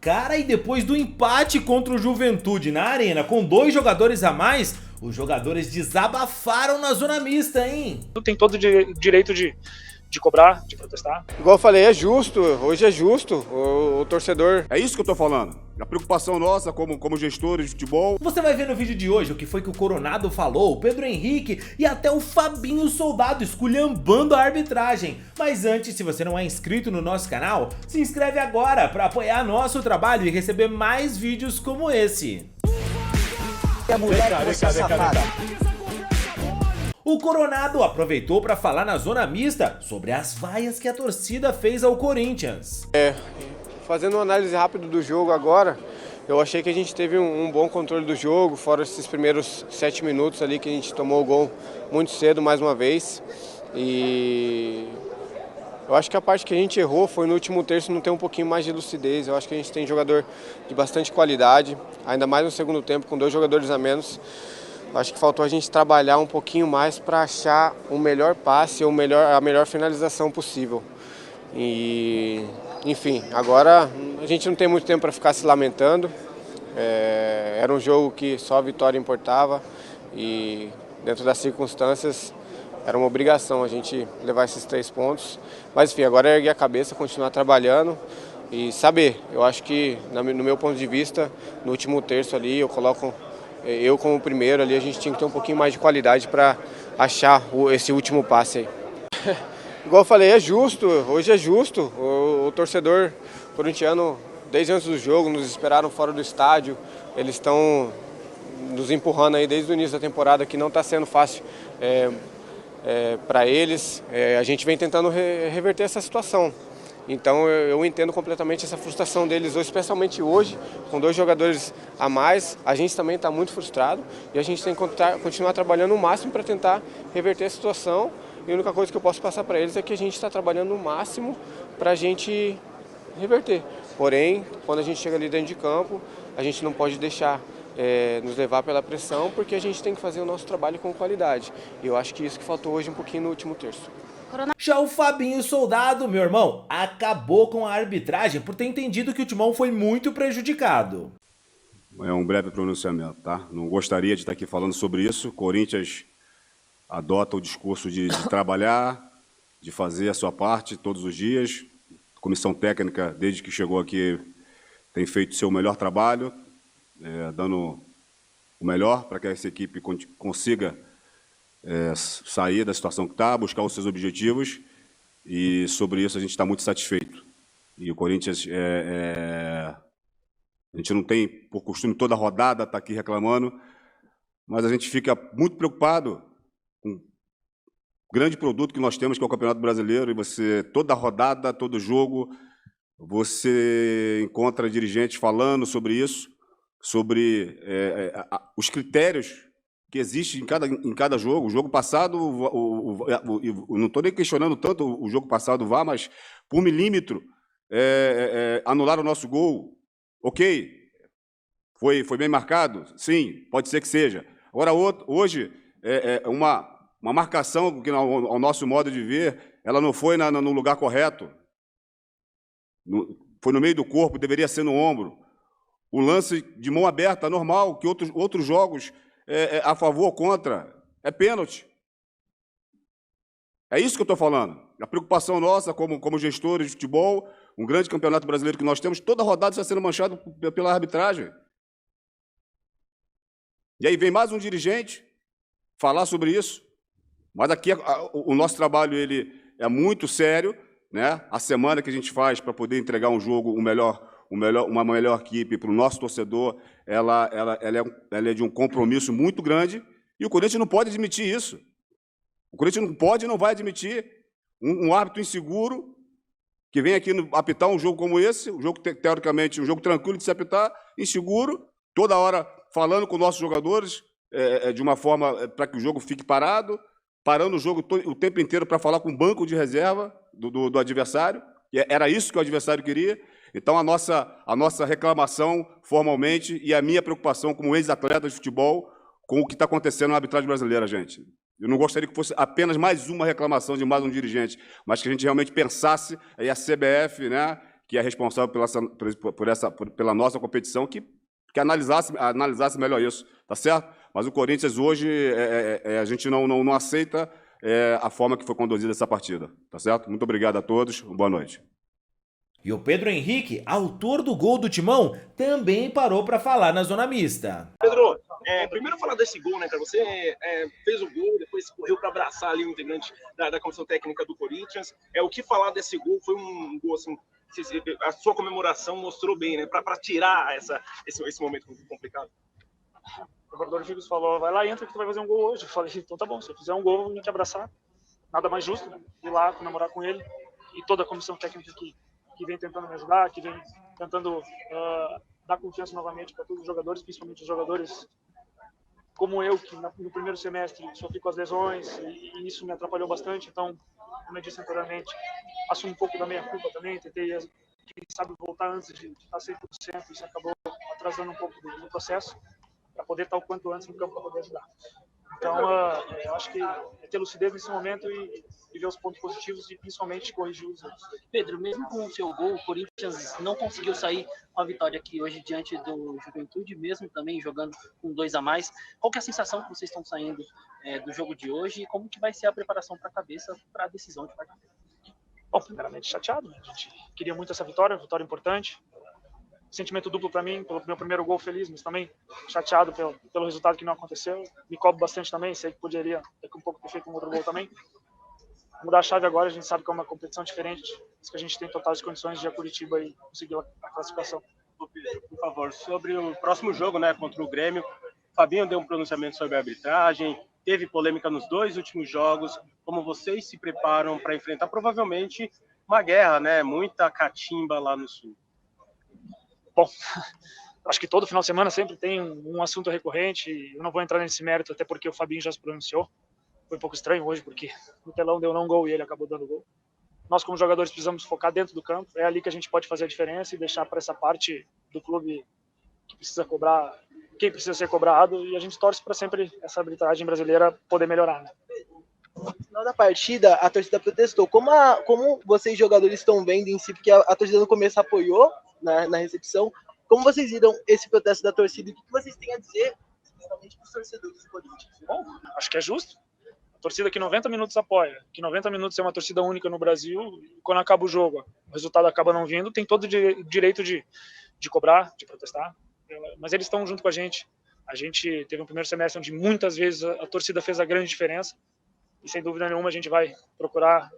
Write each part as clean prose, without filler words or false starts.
Cara, e depois do empate contra o Juventude na Arena com 2 jogadores a mais, os jogadores desabafaram na zona mista, hein? Tem todo o direito de cobrar, de protestar. Igual eu falei, é justo, hoje é justo o torcedor. É isso que eu tô falando. A preocupação nossa como gestores de futebol. Você vai ver no vídeo de hoje o que foi que o Coronado falou, o Pedro Henrique e até o Fabinho Soldado esculhambando a arbitragem. Mas antes, se você não é inscrito no nosso canal, se inscreve agora para apoiar nosso trabalho e receber mais vídeos como esse. O Coronado aproveitou para falar na zona mista sobre as vaias que a torcida fez ao Corinthians. Fazendo uma análise rápida do jogo agora, eu achei que a gente teve um bom controle do jogo, fora esses primeiros 7 minutos ali que a gente tomou o gol muito cedo mais uma vez. E eu acho que a parte que a gente errou foi no último terço não ter um pouquinho mais de lucidez. Eu acho que a gente tem jogador de bastante qualidade, ainda mais no segundo tempo com 2 jogadores a menos. Acho que faltou a gente trabalhar um pouquinho mais para achar o melhor passe ou a melhor finalização possível. E, enfim, agora a gente não tem muito tempo para ficar se lamentando. Era um jogo que só a vitória importava e, dentro das circunstâncias, era uma obrigação a gente levar esses 3 pontos. Mas, enfim, agora é erguer a cabeça, continuar trabalhando e saber. Eu acho que, no meu ponto de vista, no último terço ali, eu como primeiro ali, a gente tinha que ter um pouquinho mais de qualidade para achar esse último passe aí. Igual eu falei, é justo, hoje é justo. O torcedor corintiano, desde antes do jogo, nos esperaram fora do estádio. Eles estão nos empurrando aí desde o início da temporada, que não está sendo fácil para eles. A gente vem tentando reverter essa situação. Então eu entendo completamente essa frustração deles, especialmente hoje, com 2 jogadores a mais. A gente também está muito frustrado e a gente tem que continuar trabalhando o máximo para tentar reverter a situação. E a única coisa que eu posso passar para eles é que a gente está trabalhando o máximo para a gente reverter. Porém, quando a gente chega ali dentro de campo, a gente não pode deixar nos levar pela pressão, porque a gente tem que fazer o nosso trabalho com qualidade. E eu acho que isso que faltou hoje um pouquinho no último terço. Já o Fabinho Soldado, meu irmão, acabou com a arbitragem por ter entendido que o Timão foi muito prejudicado. É um breve pronunciamento, tá? Não gostaria de estar aqui falando sobre isso. Corinthians adota o discurso de trabalhar, de fazer a sua parte todos os dias. A comissão técnica, desde que chegou aqui, tem feito o seu melhor trabalho, dando o melhor para que essa equipe consiga sair da situação que está, buscar os seus objetivos, e sobre isso a gente está muito satisfeito. E o Corinthians, a gente não tem por costume toda rodada estar aqui reclamando, mas a gente fica muito preocupado com o grande produto que nós temos, que é o Campeonato Brasileiro, e você, toda rodada, todo jogo, você encontra dirigentes falando sobre isso, sobre os critérios que existe em cada jogo. O jogo passado, não estou nem questionando tanto o jogo passado do VAR, mas por milímetro anularam o nosso gol. Ok, foi bem marcado? Sim, pode ser que seja. Agora, hoje, uma marcação que, ao nosso modo de ver, ela não foi no lugar correto. Foi no meio do corpo, deveria ser no ombro. O lance de mão aberta, normal, que outros jogos a favor ou contra, é pênalti. É isso que eu estou falando. A preocupação nossa como gestores de futebol, um grande campeonato brasileiro que nós temos, toda rodada está sendo manchado pela arbitragem. E aí vem mais um dirigente falar sobre isso. Mas aqui o nosso trabalho ele é muito sério, né? A semana que a gente faz para poder entregar um jogo, uma melhor equipe para o nosso torcedor, ela é de um compromisso muito grande, e o Corinthians não pode admitir isso. O Corinthians não pode e não vai admitir um árbitro inseguro que vem aqui apitar um jogo como esse, um jogo, teoricamente, um jogo tranquilo de se apitar, inseguro, toda hora falando com nossos jogadores de uma forma para que o jogo fique parado, parando o jogo o tempo inteiro para falar com o banco de reserva do adversário. Era isso que o adversário queria. Então, a nossa reclamação, formalmente, e a minha preocupação como ex-atleta de futebol com o que está acontecendo na arbitragem brasileira, gente. Eu não gostaria que fosse apenas mais uma reclamação de mais um dirigente, mas que a gente realmente pensasse, aí a CBF, né, que é responsável pela nossa competição, que analisasse melhor isso, tá certo? Mas o Corinthians hoje, a gente não aceita a forma que foi conduzida essa partida, tá certo? Muito obrigado a todos, boa noite. E o Pedro Henrique, autor do gol do Timão, também parou para falar na zona mista. Pedro, primeiro falar desse gol, né, cara? Você fez o gol, depois correu para abraçar ali o integrante da comissão técnica do Corinthians. O que falar desse gol? Foi um gol, assim, a sua comemoração mostrou bem, né? Para tirar esse momento complicado. O governador Figos falou, vai lá, entra que tu vai fazer um gol hoje. Eu falei, então tá bom, se eu fizer um gol, eu vou te abraçar. Nada mais justo, né? Ir lá, comemorar com ele. E toda a comissão técnica que vem tentando me ajudar, que vem tentando dar confiança novamente para todos os jogadores, principalmente os jogadores como eu, que no primeiro semestre sofri com as lesões e isso me atrapalhou bastante. Então, como eu disse anteriormente, assumi um pouco da minha culpa também, tentei, quem sabe, voltar antes de estar 100%, isso acabou atrasando um pouco do processo, para poder estar o quanto antes no campo para poder ajudar. Então, eu acho que é ter lucidez nesse momento e ver os pontos positivos e principalmente corrigir os erros. Pedro, mesmo com o seu gol, o Corinthians não conseguiu sair com a vitória aqui hoje diante do Juventude, mesmo também jogando com 2 a mais. Qual que é a sensação que vocês estão saindo do jogo de hoje e como que vai ser a preparação para a cabeça para a decisão de quarta-feira? Bom, primeiramente chateado, né? A gente queria muito essa vitória importante. Sentimento duplo para mim, pelo meu primeiro gol feliz, mas também chateado pelo resultado que não aconteceu. Me cobro bastante também, sei que poderia daqui um pouco ter feito um outro gol também. Mudar a chave agora, a gente sabe que é uma competição diferente, mas que a gente tem totais condições de ir a Curitiba e conseguir a classificação. Por favor, sobre o próximo jogo, né, contra o Grêmio, o Fabinho deu um pronunciamento sobre a arbitragem, teve polêmica nos 2 últimos jogos. Como vocês se preparam para enfrentar provavelmente uma guerra, né, muita catimba lá no Sul? Bom, acho que todo final de semana sempre tem um assunto recorrente. Eu não vou entrar nesse mérito, até porque o Fabinho já se pronunciou. Foi um pouco estranho hoje, porque no telão deu não gol e ele acabou dando gol. Nós, como jogadores, precisamos focar dentro do campo. É ali que a gente pode fazer a diferença e deixar para essa parte do clube que precisa cobrar, quem precisa ser cobrado. E a gente torce para sempre essa arbitragem brasileira poder melhorar, né? No final da partida, a torcida protestou. Como vocês, jogadores, estão vendo em si, porque a torcida no começo apoiou na recepção, como vocês viram esse protesto da torcida e o que vocês têm a dizer, especialmente para os torcedores do Corinthians? Bom, acho que é justo. A torcida que 90 minutos apoia, que 90 minutos é uma torcida única no Brasil, e quando acaba o jogo, o resultado acaba não vindo, tem todo o direito de cobrar, de protestar, mas eles estão junto com a gente. A gente teve um primeiro semestre onde muitas vezes a torcida fez a grande diferença, e sem dúvida nenhuma a gente vai procurar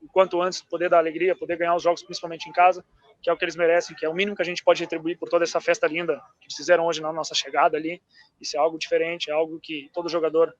o quanto antes poder dar alegria, poder ganhar os jogos principalmente em casa, que é o que eles merecem, que é o mínimo que a gente pode retribuir por toda essa festa linda que eles fizeram hoje na nossa chegada ali. Isso é algo diferente, é algo que todo jogador,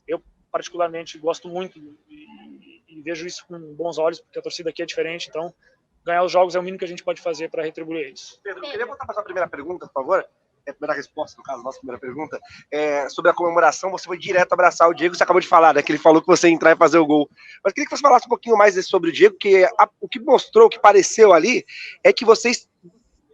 eu particularmente gosto muito e vejo isso com bons olhos, porque a torcida aqui é diferente, então ganhar os jogos é o mínimo que a gente pode fazer para retribuir eles. Pedro, eu queria voltar para a sua primeira pergunta, por favor. A primeira resposta, no caso, nossa primeira pergunta, sobre a comemoração. Você foi direto abraçar o Diego, você acabou de falar, né, que ele falou que você ia entrar e fazer o gol. Mas queria que você falasse um pouquinho mais sobre o Diego, que o que mostrou, o que pareceu ali, é que vocês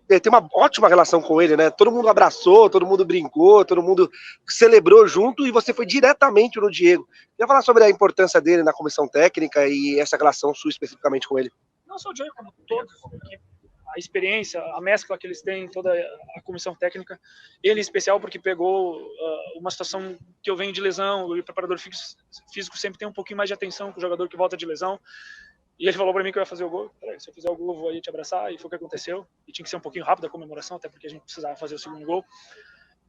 têm uma ótima relação com ele, né? Todo mundo abraçou, todo mundo brincou, todo mundo celebrou junto e você foi diretamente no Diego. Queria falar sobre a importância dele na comissão técnica e essa relação sua especificamente com ele. Não só o Diego, como todos, a experiência, a mescla que eles têm, toda a comissão técnica, ele em especial porque pegou uma situação que eu venho de lesão, o preparador físico sempre tem um pouquinho mais de atenção com o jogador que volta de lesão, e ele falou para mim que eu ia fazer o gol. Se eu fizer o gol, eu vou aí te abraçar, e foi o que aconteceu, e tinha que ser um pouquinho rápido a comemoração, até porque a gente precisava fazer o segundo gol,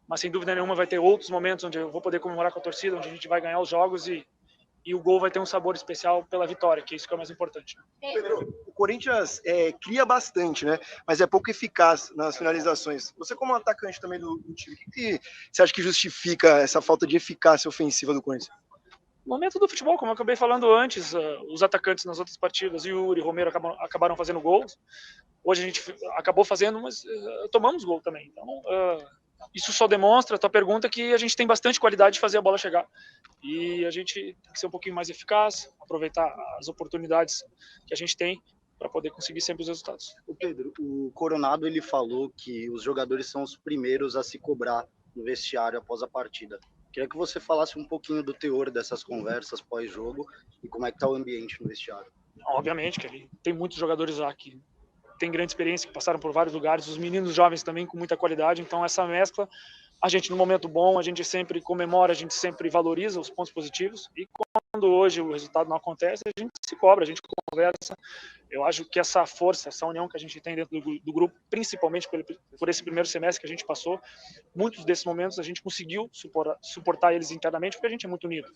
mas sem dúvida nenhuma vai ter outros momentos onde eu vou poder comemorar com a torcida, onde a gente vai ganhar os jogos e o gol vai ter um sabor especial pela vitória, que é isso que é o mais importante. Pedro, o Corinthians cria bastante, né? Mas é pouco eficaz nas finalizações. Você, como atacante também do time, o que você acha que justifica essa falta de eficácia ofensiva do Corinthians? No momento do futebol, como eu acabei falando antes, os atacantes nas outras partidas, Yuri e Romero acabaram fazendo gols. Hoje a gente acabou fazendo, mas tomamos gol também. Então, isso só demonstra a tua pergunta que a gente tem bastante qualidade de fazer a bola chegar. E a gente tem que ser um pouquinho mais eficaz, aproveitar as oportunidades que a gente tem para poder conseguir sempre os resultados. O Pedro, o Coronado ele falou que os jogadores são os primeiros a se cobrar no vestiário após a partida. Queria que você falasse um pouquinho do teor dessas conversas pós-jogo e como é que está o ambiente no vestiário. Obviamente que tem muitos jogadores lá que têm grande experiência, que passaram por vários lugares, os meninos jovens também com muita qualidade. Então essa mescla, a gente no momento bom, a gente sempre comemora, a gente sempre valoriza os pontos positivos, e quando hoje o resultado não acontece, a gente se cobra, a gente conversa. Eu acho que essa força, essa união que a gente tem dentro do grupo, principalmente por esse primeiro semestre que a gente passou, muitos desses momentos a gente conseguiu suportar eles internamente, porque a gente é muito unido.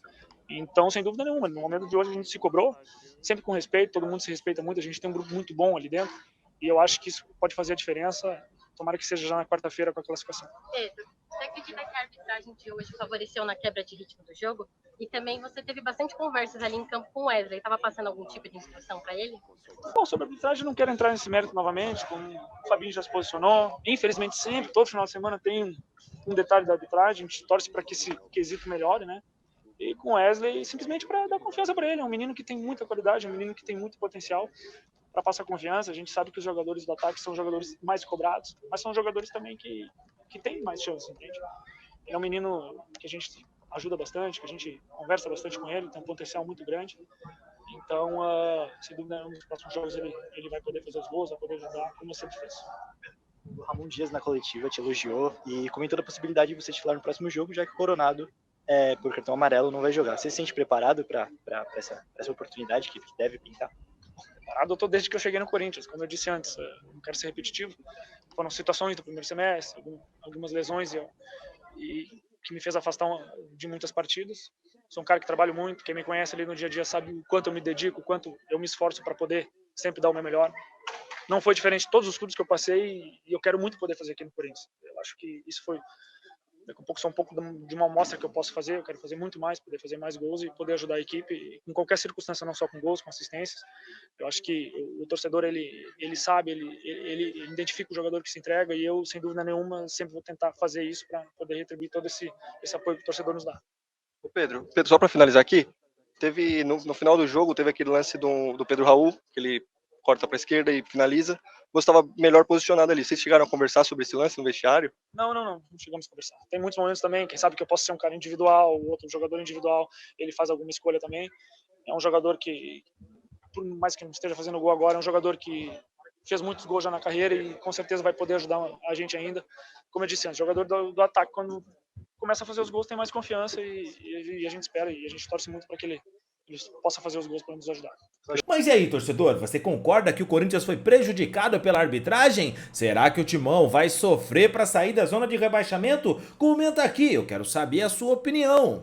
Então, sem dúvida nenhuma, no momento de hoje a gente se cobrou, sempre com respeito, todo mundo se respeita muito, a gente tem um grupo muito bom ali dentro, e eu acho que isso pode fazer a diferença. Tomara que seja já na quarta-feira com a classificação. Pedro, você acredita que a arbitragem de hoje favoreceu na quebra de ritmo do jogo? E também você teve bastante conversas ali em campo com o Wesley. Estava passando algum tipo de instrução para ele? Bom, sobre a arbitragem, não quero entrar nesse mérito novamente, como o Fabinho já se posicionou. Infelizmente, sempre, todo final de semana tem um detalhe da arbitragem, a gente torce para que esse quesito melhore, né? E com o Wesley, simplesmente para dar confiança para ele. É um menino que tem muita qualidade, é um menino que tem muito potencial para passar confiança. A gente sabe que os jogadores do ataque são jogadores mais cobrados, mas são jogadores também que têm mais chance, entende? É um menino que a gente ajuda bastante, que a gente conversa bastante com ele, tem um potencial muito grande. Então, sem dúvida, nos próximos jogos ele vai poder fazer os gols, vai poder ajudar, como sempre fez. O Ramon Dias, na coletiva, te elogiou e comentou a possibilidade de você titular no próximo jogo, já que o Coronado, por cartão amarelo, não vai jogar. Você se sente preparado para essa oportunidade que deve pintar? Preparado eu tô desde que eu cheguei no Corinthians, como eu disse antes, não quero ser repetitivo. Foram situações do primeiro semestre, algumas lesões e que me fez afastar de muitas partidas. Sou um cara que trabalho muito, quem me conhece ali no dia a dia sabe o quanto eu me dedico, o quanto eu me esforço para poder sempre dar o meu melhor. Não foi diferente de todos os clubes que eu passei e eu quero muito poder fazer aqui no Corinthians. Eu acho que isso foi, daqui a pouco, só um pouco de uma amostra que eu posso fazer. Eu quero fazer muito mais, poder fazer mais gols e poder ajudar a equipe em qualquer circunstância, não só com gols, com assistências. Eu acho que o torcedor, ele sabe, ele identifica o jogador que se entrega e eu, sem dúvida nenhuma, sempre vou tentar fazer isso para poder retribuir todo esse apoio que o torcedor nos dá. Ô Pedro, só para finalizar aqui, teve no final do jogo, teve aquele lance do Pedro Raul, que ele corta para a esquerda e finaliza. Você estava melhor posicionado ali. Vocês chegaram a conversar sobre esse lance no vestiário? Não chegamos a conversar. Tem muitos momentos também, quem sabe que eu posso ser um cara individual, o outro jogador individual, ele faz alguma escolha também. É um jogador que, por mais que não esteja fazendo gol agora, é um jogador que fez muitos gols já na carreira e com certeza vai poder ajudar a gente ainda. Como eu disse antes, jogador do ataque, quando começa a fazer os gols, tem mais confiança e a gente espera e a gente torce muito para que ele possa fazer os gols para nos ajudar. Mas e aí, torcedor, você concorda que o Corinthians foi prejudicado pela arbitragem? Será que o Timão vai sofrer para sair da zona de rebaixamento? Comenta aqui, eu quero saber a sua opinião.